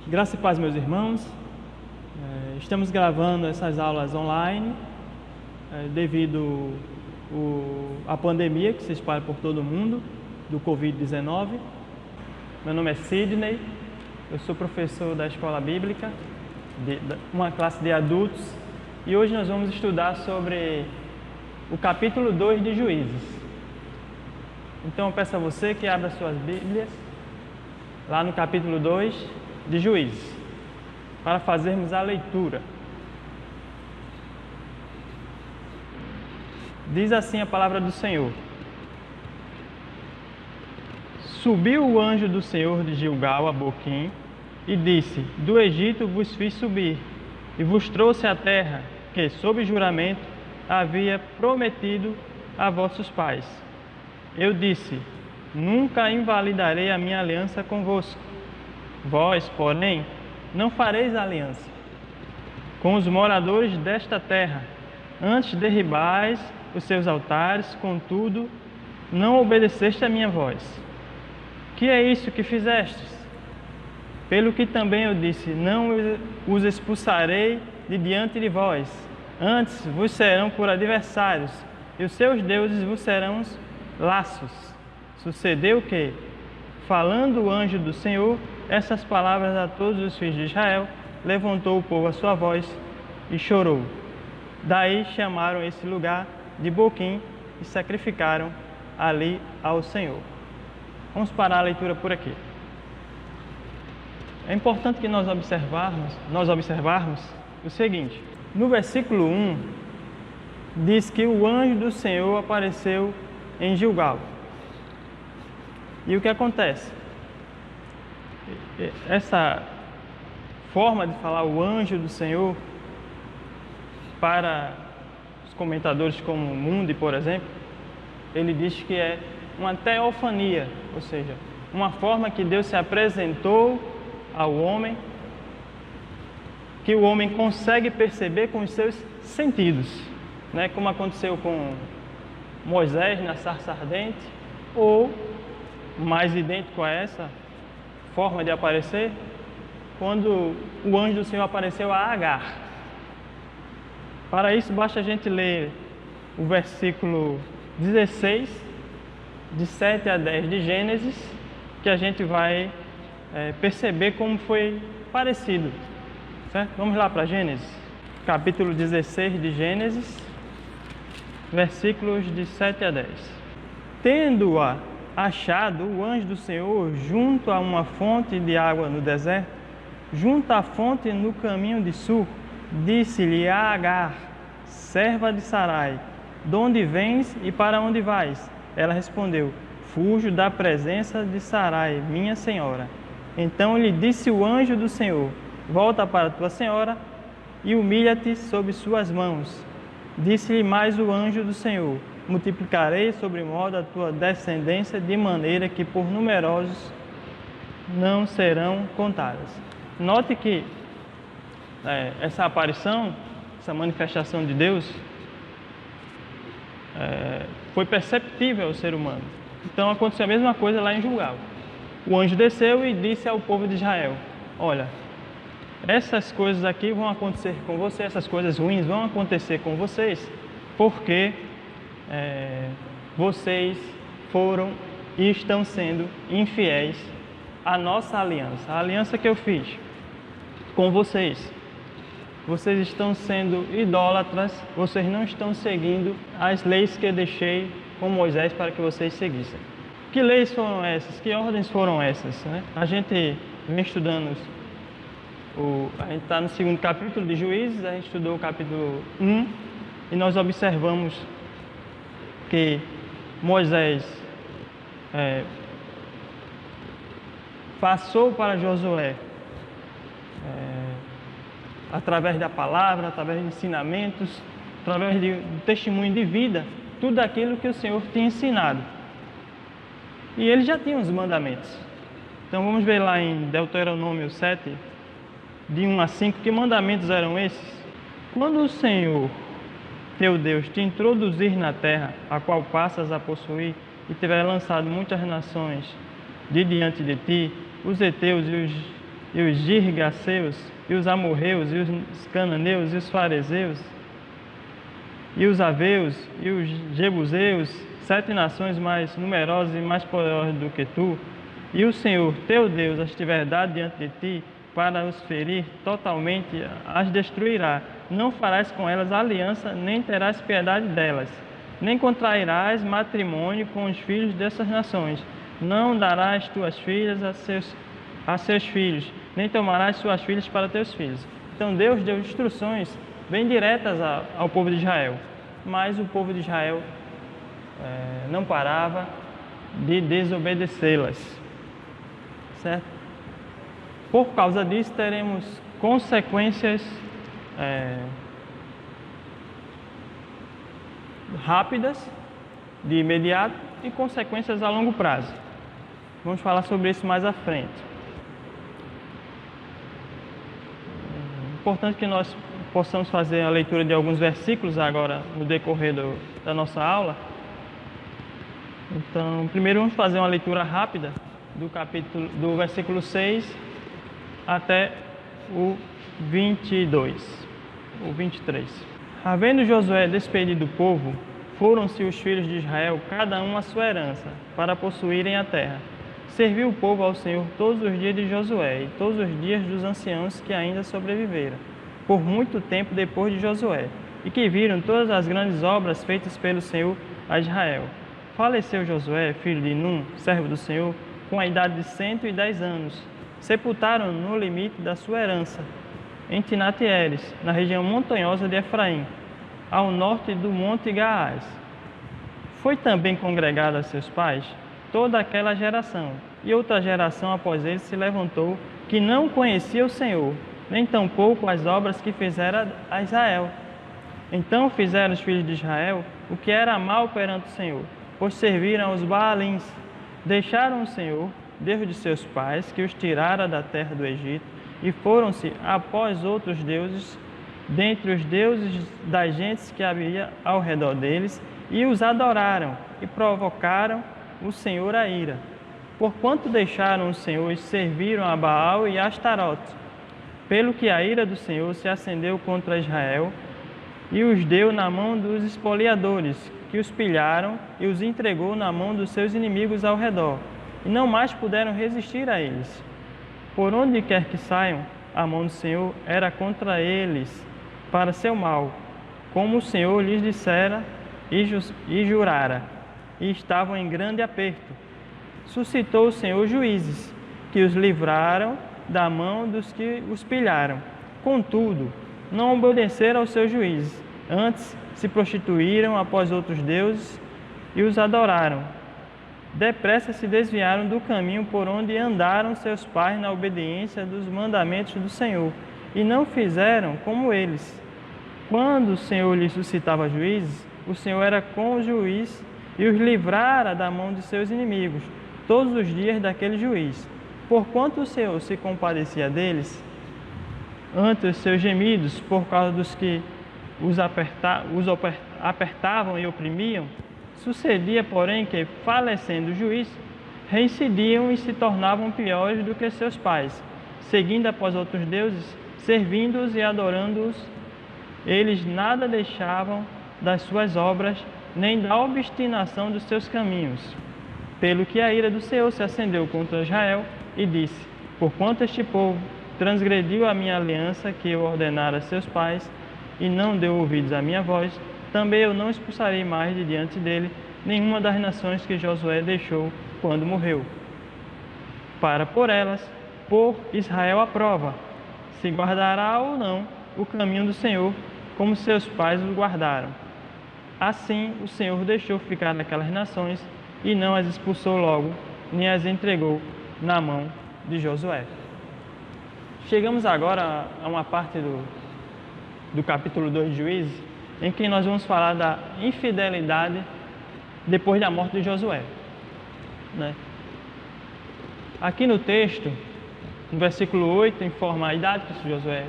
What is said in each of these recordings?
Graça e paz, meus irmãos. Estamos gravando essas aulas online devido à pandemia que se espalha por todo o mundo do Covid-19. Meu nome é Sidney, eu sou professor da Escola Bíblica, uma classe de adultos, e hoje nós vamos estudar sobre o capítulo 2 de Juízes. Então eu peço a você que abra suas Bíblias lá no capítulo 2 de Juízes, para fazermos a leitura. Diz assim a palavra do Senhor: Subiu o anjo do Senhor de Gilgal a Boquim e disse: Do Egito vos fiz subir e vos trouxe a terra que, sob juramento, havia prometido a vossos pais. Eu disse: Nunca invalidarei a minha aliança convosco. Vós, porém, não fareis aliança com os moradores desta terra, antes derribais os seus altares, contudo, não obedeceste a minha voz. Que é isso que fizestes? Pelo que também eu disse: não os expulsarei de diante de vós, antes vos serão por adversários, e os seus deuses vos serão laços. Sucedeu que, falando o anjo do Senhor essas palavras a todos os filhos de Israel, levantou o povo a sua voz e chorou. Daí chamaram esse lugar de Boquim e sacrificaram ali ao Senhor. Vamos parar a leitura por aqui. É importante que nós observarmos o seguinte: no versículo 1 diz que o anjo do Senhor apareceu em Gilgal. E o que acontece? Essa forma de falar o anjo do Senhor, para os comentadores como o Mundi, por exemplo, ele diz que é uma teofania, ou seja, uma forma que Deus se apresentou ao homem, que o homem consegue perceber com os seus sentidos, né? Como aconteceu com Moisés na sarça ardente, ou mais idêntico a essa forma de aparecer, quando o anjo do Senhor apareceu a Agar. Para isso, basta a gente ler o versículo 16, de 7 a 10 de Gênesis, que a gente vai perceber como foi parecido. Certo? Vamos lá para Gênesis, capítulo 16 de Gênesis, versículos de 7 a 10. Tendo-a achado o anjo do Senhor junto a uma fonte de água no deserto, junto à fonte no caminho de sul, disse-lhe a Agar, serva de Sarai: de onde vens e para onde vais? Ela respondeu: fujo da presença de Sarai, minha senhora. Então lhe disse o anjo do Senhor: volta para tua senhora e humilha-te sob suas mãos. Disse-lhe mais o anjo do Senhor: multiplicarei sobremodo a tua descendência, de maneira que por numerosos não serão contadas. Note que essa aparição, essa manifestação de Deus, foi perceptível ao ser humano. Então aconteceu a mesma coisa lá em Gilgal. O anjo desceu e disse ao povo de Israel: olha, essas coisas aqui vão acontecer com você, essas coisas ruins vão acontecer com vocês, porque vocês foram e estão sendo infiéis à nossa aliança, a aliança que eu fiz com vocês. Vocês estão sendo idólatras, vocês não estão seguindo as leis que eu deixei com Moisés para que vocês seguissem. Que leis foram essas? Que ordens foram essas? Né? A gente vem estudando, a gente está no segundo capítulo de Juízes, a gente estudou o capítulo 1 e nós observamos que Moisés passou para Josué, através da palavra, através de ensinamentos, através de testemunho de vida, tudo aquilo que o Senhor tinha ensinado. E ele já tinha os mandamentos. Então vamos ver lá em Deuteronômio 7, de 1 a 5, que mandamentos eram esses? Quando o Senhor, teu Deus, te introduzir na terra, a qual passas a possuir, e tiver lançado muitas nações de diante de ti, os heteus e os e os girgaceus, e os amorreus, e os cananeus, e os fariseus, e os aveus, e os jebuseus, 7 nações mais numerosas e mais poderosas do que tu, e o Senhor teu Deus as tiver dado diante de ti, para os ferir totalmente, as destruirá. Não farás com elas aliança, nem terás piedade delas, nem contrairás matrimônio com os filhos dessas nações. Não darás tuas filhas a seus filhos, nem tomarás suas filhas para teus filhos. Então Deus deu instruções bem diretas ao povo de Israel, mas o povo de Israel não parava de desobedecê-las, certo? Por causa disso, teremos consequências rápidas, de imediato, e consequências a longo prazo. Vamos falar sobre isso mais à frente. É importante que nós possamos fazer a leitura de alguns versículos agora no decorrer da nossa aula. Então, primeiro vamos fazer uma leitura rápida do versículo 6 até o 22, o 23. Havendo Josué despedido o povo, foram-se os filhos de Israel, cada um a sua herança, para possuírem a terra. Serviu o povo ao Senhor todos os dias de Josué e todos os dias dos anciãos que ainda sobreviveram, por muito tempo depois de Josué, e que viram todas as grandes obras feitas pelo Senhor a Israel. Faleceu Josué, filho de Num, servo do Senhor, com a idade de 110 anos. Sepultaram no limite da sua herança, em Tinat-Heres, na região montanhosa de Efraim, ao norte do monte Gaás. Foi também congregada a seus pais toda aquela geração, e outra geração após ele se levantou, que não conhecia o Senhor, nem tampouco as obras que fizera a Israel. Então fizeram os filhos de Israel o que era mal perante o Senhor, pois serviram aos Baalins, deixaram o Senhor, Deus de seus pais, que os tirara da terra do Egito, e foram-se após outros deuses, dentre os deuses das gentes que havia ao redor deles, e os adoraram, e provocaram o Senhor a ira. Porquanto deixaram o Senhor e serviram a Baal e a Astarote, pelo que a ira do Senhor se acendeu contra Israel, e os deu na mão dos espoliadores, que os pilharam, e os entregou na mão dos seus inimigos ao redor, e não mais puderam resistir a eles. Por onde quer que saiam, a mão do Senhor era contra eles, para seu mal, como o Senhor lhes dissera e jurara, e estavam em grande aperto. Suscitou o Senhor juízes, que os livraram da mão dos que os pilharam. Contudo, não obedeceram aos seus juízes, antes se prostituíram após outros deuses e os adoraram. Depressa se desviaram do caminho por onde andaram seus pais na obediência dos mandamentos do Senhor, e não fizeram como eles. Quando o Senhor lhes suscitava juízes, o Senhor era com o juiz e os livrara da mão de seus inimigos, todos os dias daquele juiz. Porquanto o Senhor se compadecia deles, ante os seus gemidos, por causa dos que os apertavam e oprimiam, sucedia, porém, que, falecendo o juiz, reincidiam e se tornavam piores do que seus pais, seguindo após outros deuses, servindo-os e adorando-os. Eles nada deixavam das suas obras, nem da obstinação dos seus caminhos. Pelo que a ira do Senhor se acendeu contra Israel e disse: porquanto este povo transgrediu a minha aliança que eu ordenara a seus pais, e não deu ouvidos à minha voz, também eu não expulsarei mais de diante dele nenhuma das nações que Josué deixou quando morreu, para por elas pôr Israel à prova, se guardará ou não o caminho do Senhor, como seus pais o guardaram. Assim o Senhor deixou ficar naquelas nações e não as expulsou logo, nem as entregou na mão de Josué. Chegamos agora a uma parte do capítulo 2 de Juízes, em que nós vamos falar da infidelidade depois da morte de Josué, né? Aqui no texto, no versículo 8, informa a idade que Josué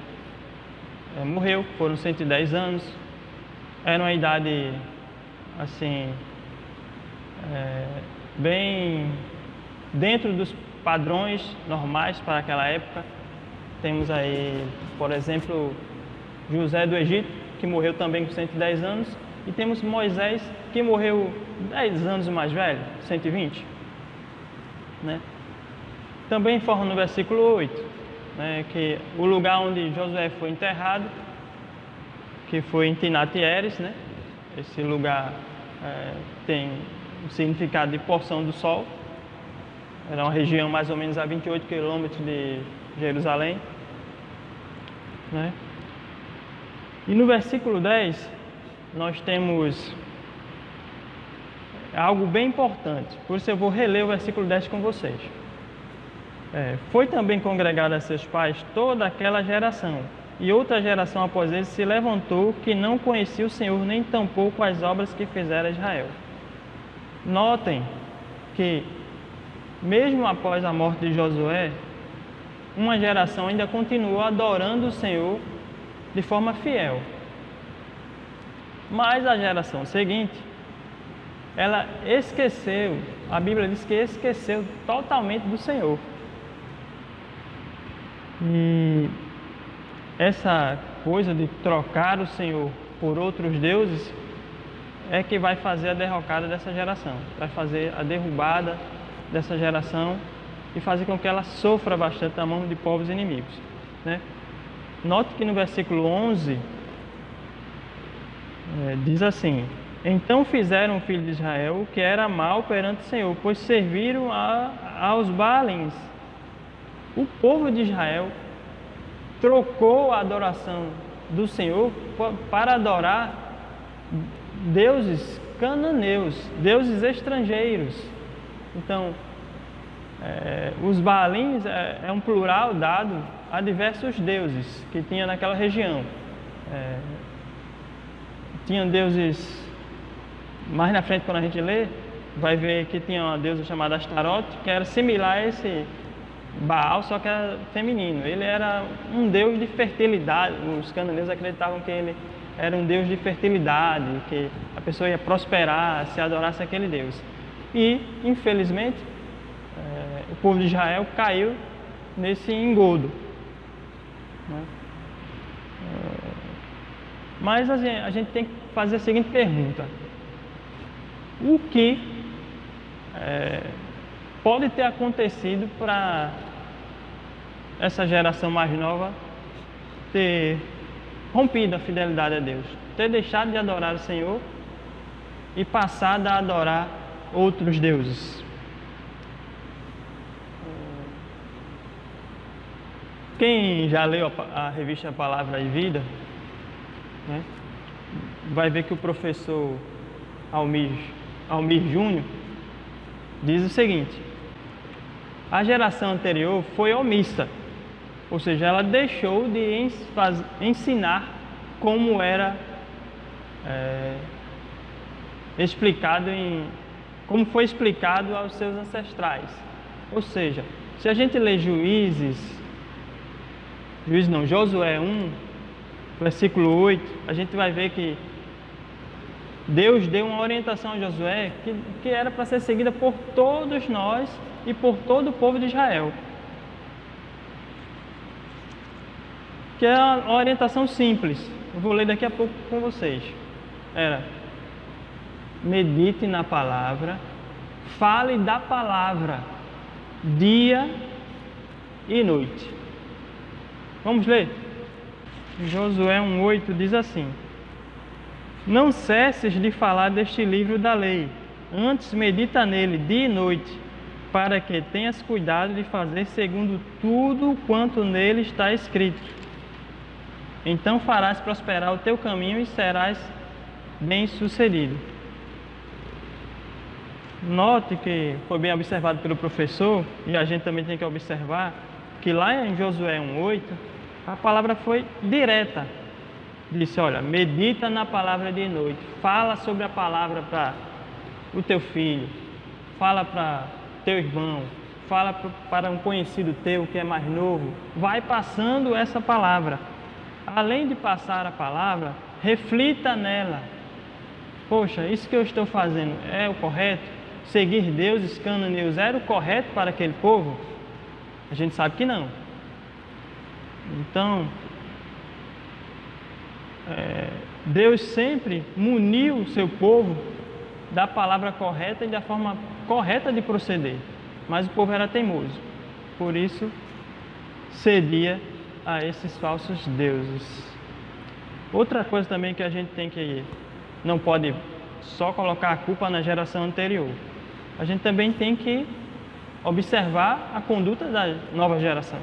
morreu, foram 110 anos. Era uma idade, assim, bem dentro dos padrões normais para aquela época. temos aí, por exemplo, José do Egito, que morreu também com 110 anos, e temos Moisés, que morreu 10 anos mais velho, 120. Né? Também informa no versículo 8, né, que o lugar onde Josué foi enterrado, que foi em Timnat-Heres, né? Esse lugar tem o significado de porção do sol. Era uma região mais ou menos a 28 quilômetros de Jerusalém. Né? E no versículo 10, nós temos algo bem importante. Por isso eu vou reler o versículo 10 com vocês. Foi também congregada a seus pais toda aquela geração, e outra geração após eles se levantou, que não conhecia o Senhor, nem tampouco as obras que fizera Israel. Notem que, mesmo após a morte de Josué, uma geração ainda continuou adorando o Senhor de forma fiel. Mas a geração seguinte, ela esqueceu, a Bíblia diz que esqueceu totalmente do Senhor. E essa coisa de trocar o Senhor por outros deuses é que vai fazer a derrocada dessa geração, vai fazer a derrubada dessa geração e fazer com que ela sofra bastante na mão de povos inimigos. Né? Note que no versículo 11 diz assim: então fizeram o filho de Israel o que era mal perante o Senhor, pois serviram aos Baalins. O povo de Israel trocou a adoração do Senhor para adorar deuses cananeus, deuses estrangeiros. Então, os Baalins é um plural dado a diversos deuses que tinha naquela região. Tinham deuses, mais na frente quando a gente lê, vai ver que tinha uma deusa chamada Astarote, que era similar a esse Baal, só que era feminino. Ele era um deus de fertilidade. Os cananeus acreditavam que ele era um deus de fertilidade, que a pessoa ia prosperar se adorasse aquele deus. E, infelizmente, o povo de Israel caiu nesse engodo. Né? Mas a gente tem que fazer a seguinte pergunta: o que pode ter acontecido para essa geração mais nova ter rompido a fidelidade a Deus, ter deixado de adorar o Senhor e passado a adorar outros deuses? Quem já leu a revista Palavra e Vida, né, vai ver que o professor Almir Júnior diz o seguinte: a geração anterior foi omissa, ou seja, ela deixou de ensinar como era como foi explicado aos seus ancestrais. Ou seja, se a gente lê Josué 1, versículo 8, a gente vai ver que Deus deu uma orientação a Josué que era para ser seguida por todos nós e por todo o povo de Israel. Que é uma orientação simples. Eu vou ler daqui a pouco com vocês. Era: medite na palavra, fale da palavra, dia e noite. Vamos ler? Josué 1,8 diz assim: não cesses de falar deste livro da lei, antes medita nele dia e noite, para que tenhas cuidado de fazer segundo tudo quanto nele está escrito. Então farás prosperar o teu caminho e serás bem-sucedido. Note que foi bem observado pelo professor, e a gente também tem que observar, que lá em Josué 1,8, a palavra foi direta. Disse: olha, medita na palavra de noite, fala sobre a palavra para o teu filho, fala para teu irmão, fala para um conhecido teu que é mais novo. Vai passando essa palavra. Além de passar a palavra, reflita nela. Poxa, isso que eu estou fazendo é o correto? Seguir deuses cananeus era o correto para aquele povo? A gente sabe que não. Então, Deus sempre muniu o seu povo da palavra correta e da forma correta de proceder, mas o povo era teimoso, por isso cedia a esses falsos deuses. Outra coisa também que a gente não pode só colocar a culpa na geração anterior, a gente também tem que observar a conduta da nova geração.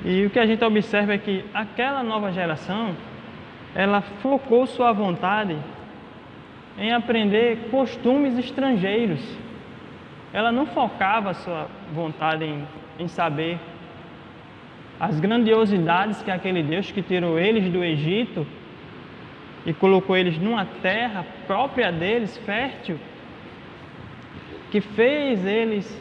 E o que a gente observa é que aquela nova geração, ela focou sua vontade em aprender costumes estrangeiros. Ela não focava sua vontade em saber as grandiosidades que aquele Deus que tirou eles do Egito e colocou eles numa terra própria deles, fértil, que fez eles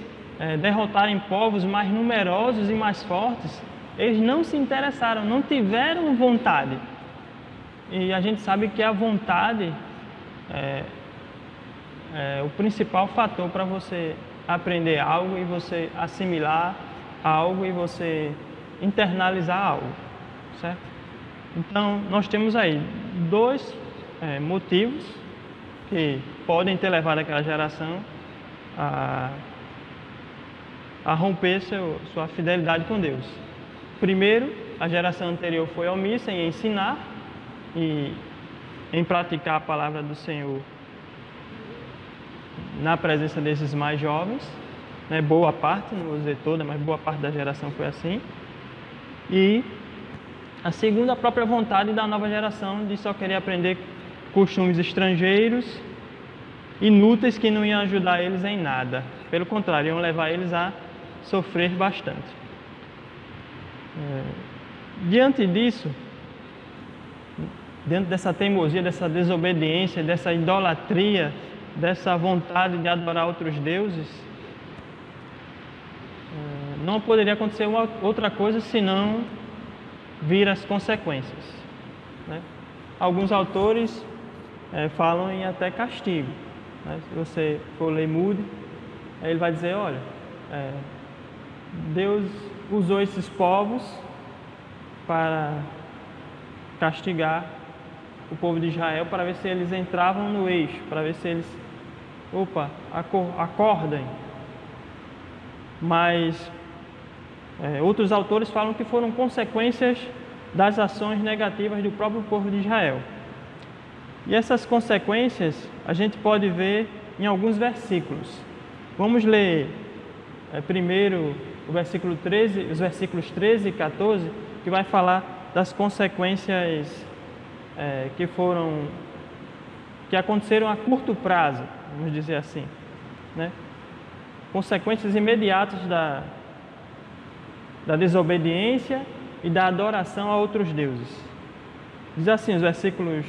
derrotarem povos mais numerosos e mais fortes. Eles não se interessaram, não tiveram vontade. E a gente sabe que a vontade é o principal fator para você aprender algo e você assimilar algo e você internalizar algo, certo? Então, nós temos aí dois motivos que podem ter levado aquela geração a romper sua fidelidade com Deus. Primeiro, a geração anterior foi omissa em ensinar e em praticar a palavra do Senhor na presença desses mais jovens, né? Boa parte, não vou dizer toda, mas boa parte da geração foi assim. E a segunda, a própria vontade da nova geração de só querer aprender costumes estrangeiros, inúteis, que não iam ajudar eles em nada. Pelo contrário, iam levar eles a sofrer bastante. Diante disso, diante dessa teimosia, dessa desobediência, dessa idolatria, dessa vontade de adorar outros deuses, não poderia acontecer outra coisa senão vir as consequências, né? Alguns autores falam em até castigo, né? Se você for ler Moody, ele vai dizer, olha, Deus usou esses povos para castigar o povo de Israel, para ver se eles entravam no eixo, para ver se eles, acordem. Mas outros autores falam que foram consequências das ações negativas do próprio povo de Israel. E essas consequências a gente pode ver em alguns versículos. Vamos ler primeiro o versículo 13, os versículos 13 e 14, que vai falar das consequências que aconteceram a curto prazo, vamos dizer assim, né? Consequências imediatas da desobediência e da adoração a outros deuses. Diz assim os versículos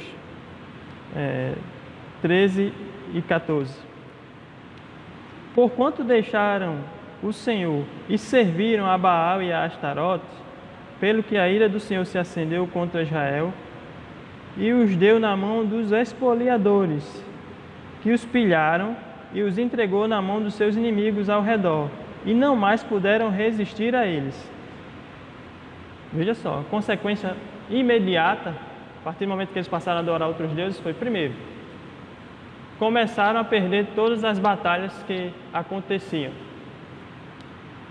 13 e 14. Porquanto deixaram o Senhor e serviram a Baal e a Astarote, pelo que a ira do Senhor se acendeu contra Israel e os deu na mão dos espoliadores, que os pilharam e os entregou na mão dos seus inimigos ao redor, e não mais puderam resistir a eles. Veja só, a consequência imediata, a partir do momento que eles passaram a adorar outros deuses, foi, primeiro, começaram a perder todas as batalhas que aconteciam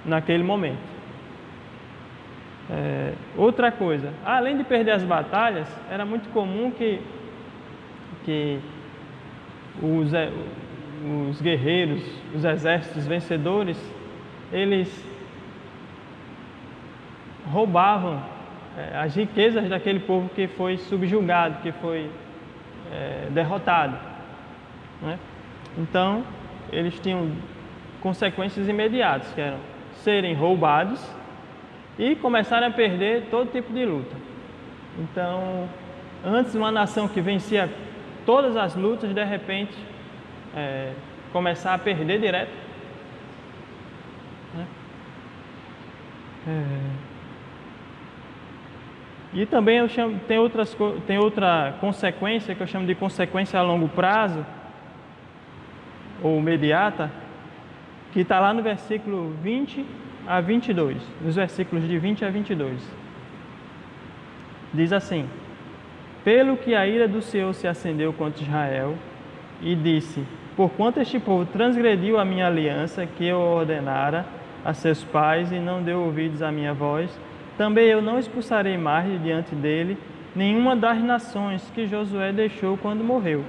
naquele momento. Outra coisa, além de perder as batalhas, era muito comum que os guerreiros, os exércitos vencedores, eles roubavam as riquezas daquele povo que foi subjugado, que foi derrotado, né? Então, eles tinham consequências imediatas, que eram serem roubados e começarem a perder todo tipo de luta. Então, antes uma nação que vencia todas as lutas, de repente, começar a perder direto, né? E também tem outra consequência que eu chamo de consequência a longo prazo, ou imediata, que está lá no versículo 20 a 22, nos versículos de 20 a 22. Diz assim: Pelo que a ira do Senhor se acendeu contra Israel, e disse: Porquanto este povo transgrediu a minha aliança, que eu ordenara a seus pais, e não deu ouvidos à minha voz, também eu não expulsarei mais de diante dele nenhuma das nações que Josué deixou quando morreu,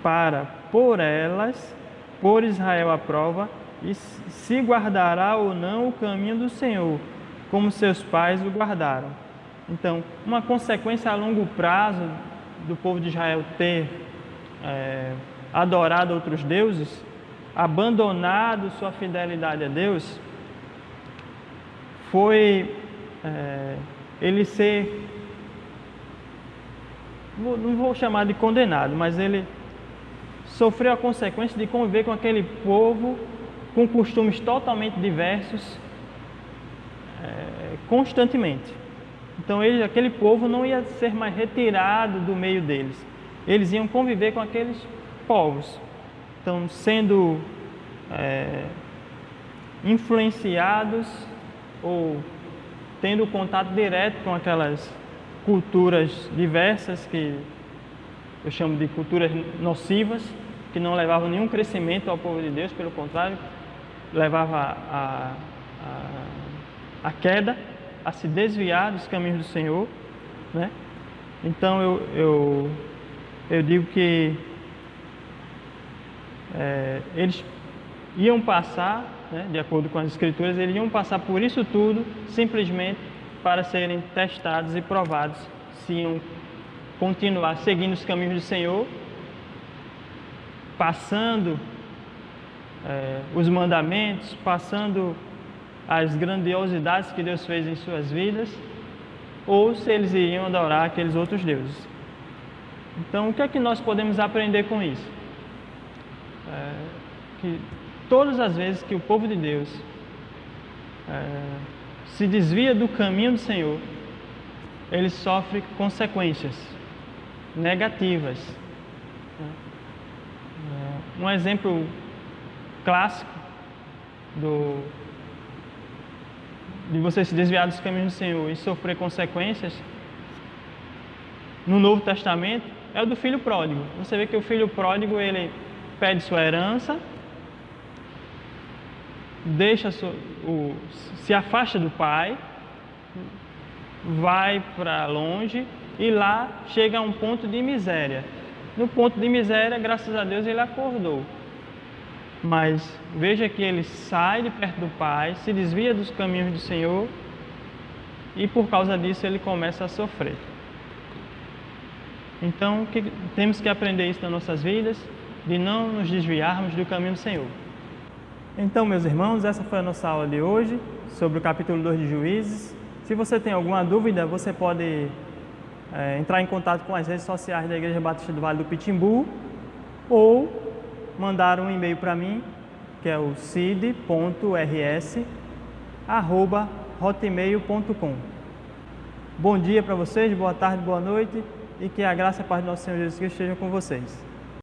para por elas pôr Israel à prova, e se guardará ou não o caminho do Senhor, como seus pais o guardaram. Então, uma consequência a longo prazo do povo de Israel ter adorado outros deuses, abandonado sua fidelidade a Deus, foi ele ser, não vou chamar de condenado, mas ele sofreu a consequência de conviver com aquele povo com costumes totalmente diversos constantemente. Então aquele povo não ia ser mais retirado do meio deles. Eles iam conviver com aqueles povos. Então, sendo influenciados ou tendo contato direto com aquelas culturas diversas, que eu chamo de culturas nocivas, que não levavam nenhum crescimento ao povo de Deus, pelo contrário, levava a queda, a se desviar dos caminhos do Senhor, né? Então eu digo que eles iam passar, né, de acordo com as Escrituras, eles iam passar por isso tudo simplesmente para serem testados e provados se iam continuar seguindo os caminhos do Senhor, passando os mandamentos, passando as grandiosidades que Deus fez em suas vidas, ou se eles iriam adorar aqueles outros deuses. Então, o que é que nós podemos aprender com isso? Que todas as vezes que o povo de Deus se desvia do caminho do Senhor, ele sofre consequências negativas. Um exemplo clássico de você se desviar dos caminhos do Senhor e sofrer consequências no Novo Testamento é o do filho pródigo. Você vê que o filho pródigo, ele pede sua herança, se afasta do pai, vai para longe e lá chega a um ponto de miséria. No ponto de miséria, graças a Deus, ele acordou. Mas veja que ele sai de perto do pai, se desvia dos caminhos do Senhor e por causa disso ele começa a sofrer. Então, temos que aprender isso nas nossas vidas, de não nos desviarmos do caminho do Senhor. Então, meus irmãos, essa foi a nossa aula de hoje sobre o capítulo 2 de Juízes. Se você tem alguma dúvida, você pode entrar em contato com as redes sociais da Igreja Batista do Vale do Pitimbu ou mandar um e-mail para mim, que é o cid.rs@hotmail.com. Bom dia para vocês, boa tarde, boa noite, e que a graça e a paz do nosso Senhor Jesus Cristo estejam com vocês.